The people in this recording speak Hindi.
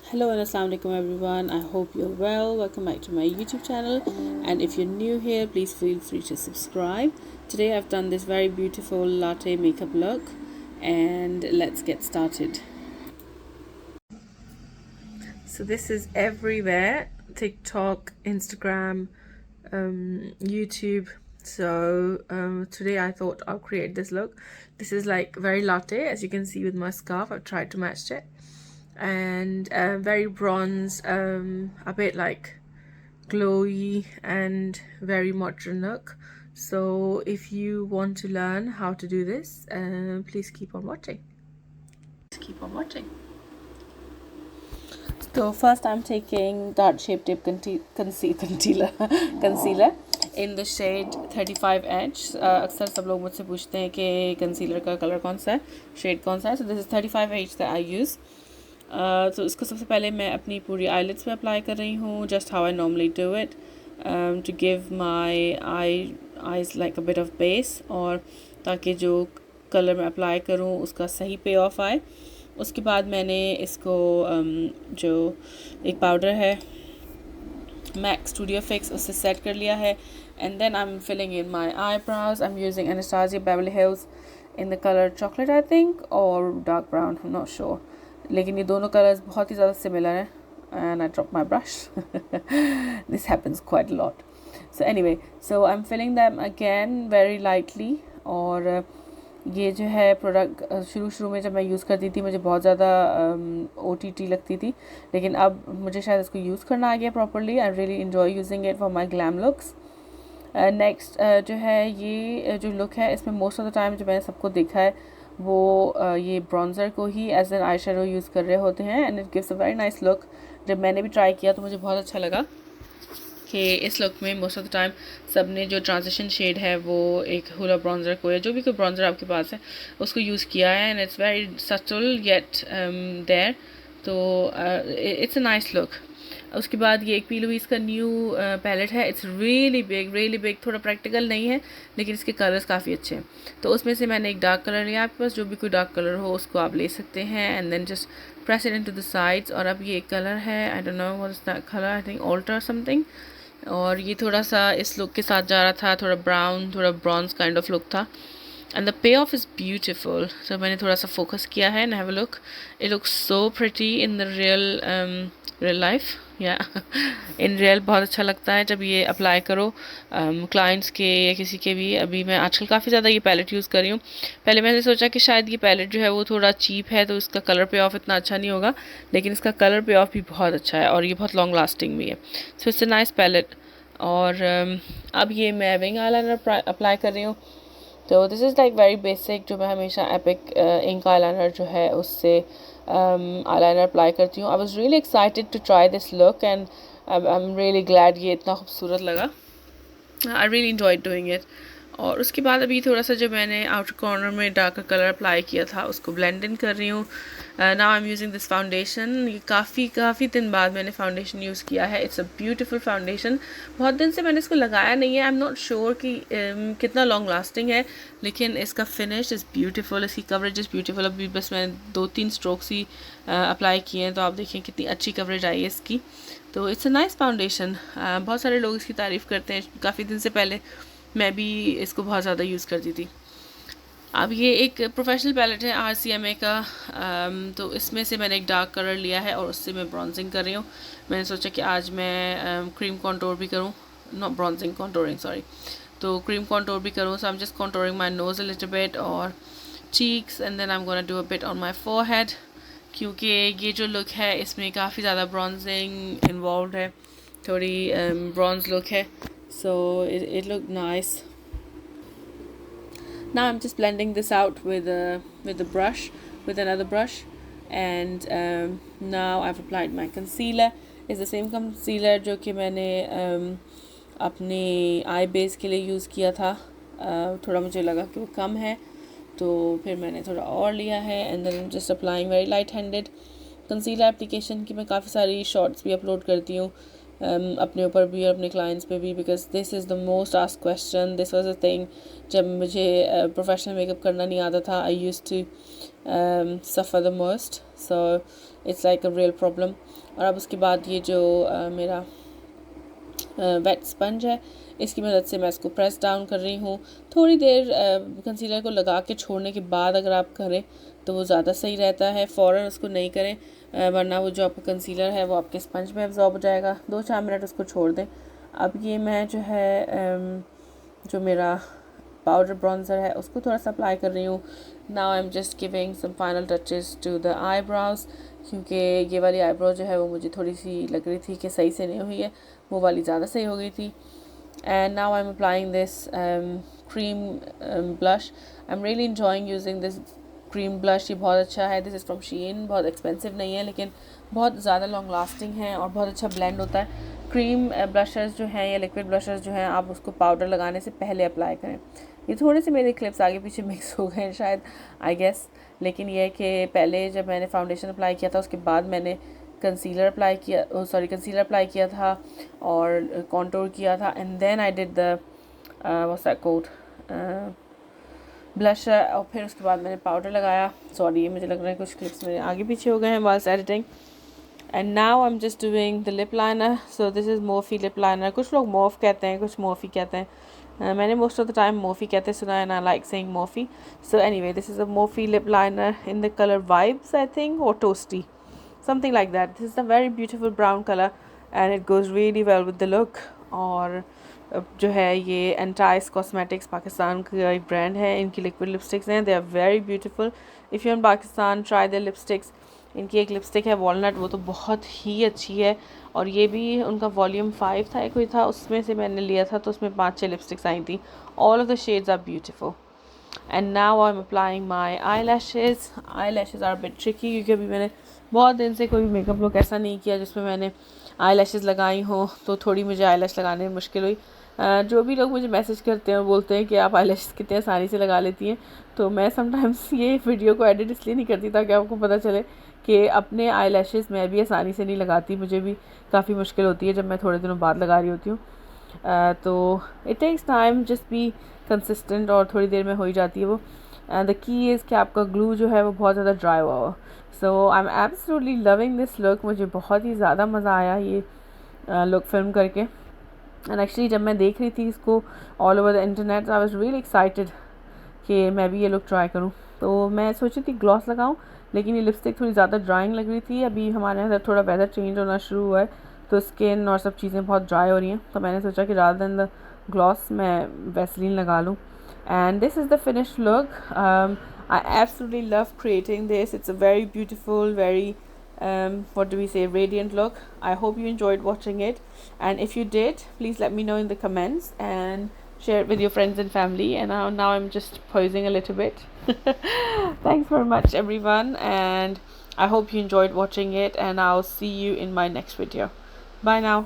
Hello and assalamu alaikum everyone. I hope you're well. Welcome back to my YouTube channel, and if you're new here, please feel free to subscribe. Today I've done this very beautiful latte makeup look, and let's get started. So this is everywhere: TikTok, Instagram, YouTube. So today I thought I'll create this look. This is like very latte, as you can see with my scarf. I've tried to match it, and very bronze, a bit like glowy and very modern look. So if you want to learn how to do this, please keep on watching. So first I'm taking Tarte Shape Tape concealer in the shade 35H. अक्सर सब लोग मुझसे पूछते हैं कि कंसीलर का कलर कौन सा है, शेड कौन सा है. So this is 35H that I use. तो इसको सबसे पहले मैं अपनी पूरी eyelids पे अप्लाई कर रही हूँ, just how I normally do it, to give my eyes like a bit of base, और ताकि जो कलर मैं अप्लाई करूँ उसका सही पे ऑफ आए. उसके बाद मैंने इसको जो एक पाउडर है मैक स्टूडियो फिक्स, उससे सेट कर लिया है. And then I am filling in my eyebrows. I am using Anastasia Beverly Hills in the colour chocolate I think, और dark brown, I am not sure, लेकिन ये दोनों कलर्स बहुत ही ज़्यादा सिमिलर हैं. And I drop my brush. This happens quite a lot. So anyway, so I am filling them again very lightly. और ये जो है प्रोडक्ट शुरू में जब मैं यूज़ करती थी मुझे बहुत ज़्यादा OTT लगती थी, लेकिन अब मुझे शायद इसको यूज़ करना आ गया properly. I really enjoy using it for my glam looks. Next जो है ये जो लुक है, इसमें मोस्ट ऑफ द टाइम जो मैंने सबको देखा है वो ये ब्रॉन्ज़र को ही as an eyeshadow use कर रहे होते हैं, and it gives a very nice look. जब मैंने भी ट्राई किया तो मुझे बहुत अच्छा लगा कि इस लुक में मोस्ट ऑफ द टाइम सब ने जो ट्रांजिशन शेड है वो एक हुला ब्रॉन्ज़र को, या जो भी कोई ब्रॉन्ज़र आपके पास है उसको यूज़ किया है, and it's very subtle yet there. तो इट्स अ नाइस लुक. उसके बाद ये एक पी लुइस का न्यू पैलेट है. इट्स रियली बिग, थोड़ा प्रैक्टिकल नहीं है लेकिन इसके कलर्स काफ़ी अच्छे हैं. तो उसमें से मैंने एक डार्क कलर लिया. आपके पास जो भी कोई डार्क कलर हो उसको आप ले सकते हैं, and then just press it into the sides. और अब ये एक कलर है, I don't know what is that colour, I think alter something, और ये थोड़ा सा इस लुक के साथ जा रहा था. थोड़ा ब्राउन, थोड़ा ब्रॉन्ज काइंड ऑफ लुक था, and the pay of is beautiful. तो मैंने थोड़ा सा फोकस किया है, and have a look. It looks so pretty in the real life, या इन रियल बहुत अच्छा लगता है जब ये अप्लाई करो क्लाइंट्स के या किसी के भी. अभी मैं आजकल काफ़ी ज़्यादा ये पैलेट यूज़ कर रही हूँ. पहले मैंने सोचा कि शायद ये पैलेट जो है वो थोड़ा चीप है तो इसका कलर पे ऑफ इतना अच्छा नहीं होगा, लेकिन इसका कलर पे ऑफ भी बहुत अच्छा है और ये बहुत लॉन्ग लास्टिंग भी है. So it's a nice palette. और अब ये मैं विंग आईलाइनर अप्लाई कर रही हूँ. तो this is like very basic, जो मैं हमेशा एपिक इंक आईलाइनर जो है उससे आईलाइनर अप्लाई करती हूँ. I was really excited to try this look, and I am really glad ये इतना खूबसूरत लगा. I really enjoyed doing it. और उसके बाद अभी थोड़ा सा जो मैंने आउटर कॉर्नर में डार्कर कलर अप्लाई किया था उसको ब्लेंड इन कर रही हूँ. Now I am using this foundation. ये काफ़ी दिन बाद मैंने फाउंडेशन यूज़ किया है. It's a beautiful foundation. बहुत दिन से मैंने इसको लगाया नहीं है. आई एम नॉट श्योर कि कितना लॉन्ग लास्टिंग है, लेकिन इसका फिनिश इज़ ब्यूटीफुल, इसकी कवरेज इज़ ब्यूटीफुल. अभी बस मैंने 2-3 स्ट्रोक्स ही अप्लाई किए हैं, तो आप देखिए कितनी अच्छी कवरेज आई है इसकी. तो इट्स अ नाइस फाउंडेशन. बहुत सारे लोग इसकी तारीफ़ करते हैं. काफ़ी दिन से पहले मैं भी इसको बहुत ज़्यादा यूज़ करती थी. अब ये एक प्रोफेशनल पैलेट है RCMA का. तो इसमें से मैंने एक डार्क कलर लिया है और उससे मैं ब्रॉन्जिंग कर रही हूँ. मैंने सोचा कि आज मैं क्रीम कॉन्टोर भी करूँ, नॉट ब्रॉन्जिंग, कॉन्टोरिंग, सॉरी. तो क्रीम कॉन्टोर भी करूँ. So I am just contouring my nose a little bit और cheeks, and then I am gonna do a bit on my forehead, क्योंकि ये जो लुक है इसमें काफ़ी ज़्यादा ब्रॉन्जिंग इन्वॉल्व है, थोड़ी ब्रॉन्ज लुक है. So it looked nice. Now I'm just blending this out with a brush, with another brush, and now I've applied my concealer. It's the same concealer जो कि मैंने अपने आई बेस के लिए यूज़ किया था. थोड़ा मुझे लगा कि वो कम है, तो फिर मैंने थोड़ा और लिया है, and then just applying very light handed. Concealer application की मैं काफ़ी सारी शॉर्ट्स भी अपलोड करती हूँ, अपने ऊपर भी और अपने क्लाइंट्स पे भी, because this is the most asked question. This was a thing जब मुझे प्रोफेशनल मेकअप करना नहीं आता था. I used to suffer the most. So it's like a real problem. और अब उसके बाद ये जो मेरा वेट स्पंज है, इसकी मदद से मैं इसको प्रेस डाउन कर रही हूँ. थोड़ी देर कंसीलर को लगा के छोड़ने के बाद अगर आप करें तो वो ज़्यादा सही रहता है. फ़ौरन उसको नहीं करें, वरना वो जो आपका कंसीलर है वो आपके स्पंज में एब्जॉर्ब हो जाएगा. 2-4 मिनट उसको छोड़ दें. अब ये मैं जो है जो मेरा पाउडर ब्रॉन्ज़र है उसको थोड़ा सा अप्लाई कर रही हूँ. Now I am just giving some final touches to the eyebrows, क्योंकि ये वाली आईब्रो जो है वो मुझे थोड़ी सी लग रही थी कि सही से नहीं हुई है, वो वाली ज़्यादा सही हो गई थी. And now I am applying this cream blush. I am really enjoying using this cream blush. ये बहुत अच्छा है. दिस इज़ फ्रॉम शीन. बहुत एक्सपेंसिव नहीं है लेकिन बहुत ज़्यादा लॉन्ग लास्टिंग है और बहुत अच्छा ब्लेंड होता है. क्रीम ब्लशर्स जो हैं या लिक्विड ब्लशर्स जो हैं, आप उसको पाउडर लगाने से पहले अप्लाई करें. ये थोड़े से मेरे क्लिप्स आगे पीछे मिक्स हो गए हैं शायद, आई गेस. लेकिन ये है कि पहले जब मैंने फाउंडेशन अप्लाई किया था उसके बाद मैंने कंसीलर अप्लाई किया था और कॉन्टोर किया था. And then I did the what's that called blusher, और फिर उसके बाद मैंने पाउडर लगाया. सॉरी, ये मुझे लग रहा है कुछ क्लिप्स मेरे आगे पीछे हो गए हैं whilst editing. And now I am just doing the lip liner. So this is Morphe lip liner. कुछ लोग मोफ कहते हैं, कुछ मोफी कहते हैं. मैंने most of the time Murphy कहते सुना है, and I like saying Murphy. So anyway, this is a Murphy lip liner in the colour vibes I think, और toasty, something like that. This is a very beautiful brown color and it goes really well with the look. और जो है ये एंटाइस कॉस्मेटिक्स पाकिस्तान का एक ब्रांड है. इनकी लिक्विड लिपस्टिक्स हैं. They are very beautiful. If you in Pakistan try their lipsticks. इनकी एक लिपस्टिक है वॉलनट, वो तो बहुत ही अच्छी है. और ये भी उनका वॉल्यूम 5 था कोई था, उसमें से मैंने लिया था, तो उसमें 5-6 लिपस्टिक्स आई थी. All of the shades are beautiful. And now I am applying my eyelashes. Eyelashes are bit tricky, क्योंकि अभी मैंने बहुत दिन से कोई मेकअप लुक ऐसा नहीं किया जिसमें मैंने आई लैशेज़ लगाई हो, तो थोड़ी मुझे आई लैश लगाने में मुश्किल हुई. जो भी लोग मुझे मैसेज करते हैं और बोलते हैं कि आप आई लैशेज़ कितने आसानी से लगा लेती हैं, तो मैं समटाइम्स ये वीडियो को एडिट इसलिए नहीं करती ताकि आपको पता चले कि अपने आई लैशेज़ मैं भी आसानी से नहीं लगाती. मुझे भी काफ़ी मुश्किल होती है जब मैं थोड़े दिनों बाद लगा रही होती हूँ. तो it takes time, just be consistent, और थोड़ी देर में हो ही जाती है वो. द की इज़ कि आपका ग्लू जो है वो बहुत ज़्यादा ड्राई हुआ हो. So I am absolutely loving this look. मुझे बहुत ही ज़्यादा मज़ा आया ये लुक फिल्म करके. एंड एक्चुअली जब मैं देख रही थी इसको all over the internet, I was really excited कि मैं भी ये लुक ट्राई करूँ. तो मैं सोची थी ग्लॉस लगाऊँ, लेकिन ये लिपस्टिक थोड़ी ज़्यादा ड्राइंग लग रही थी. अभी हमारे यहाँ थोड़ा वेदर चेंज होना शुरू हुआ है, तो स्किन और सब चीज़ें बहुत ड्राई हो रही हैं. तो मैंने सोचा कि रादर देन द ग्लॉस मैं वैसलीन लगा लूँ. And this is the finished look. I absolutely love creating this. It's a very beautiful, very what do we say, radiant look. I hope you enjoyed watching it, and if you did, please let me know in the comments and share it with your friends and family. And now I'm just posing a little bit. Thanks very much everyone, and I hope you enjoyed watching it, and I'll see you in my next video. Bye now.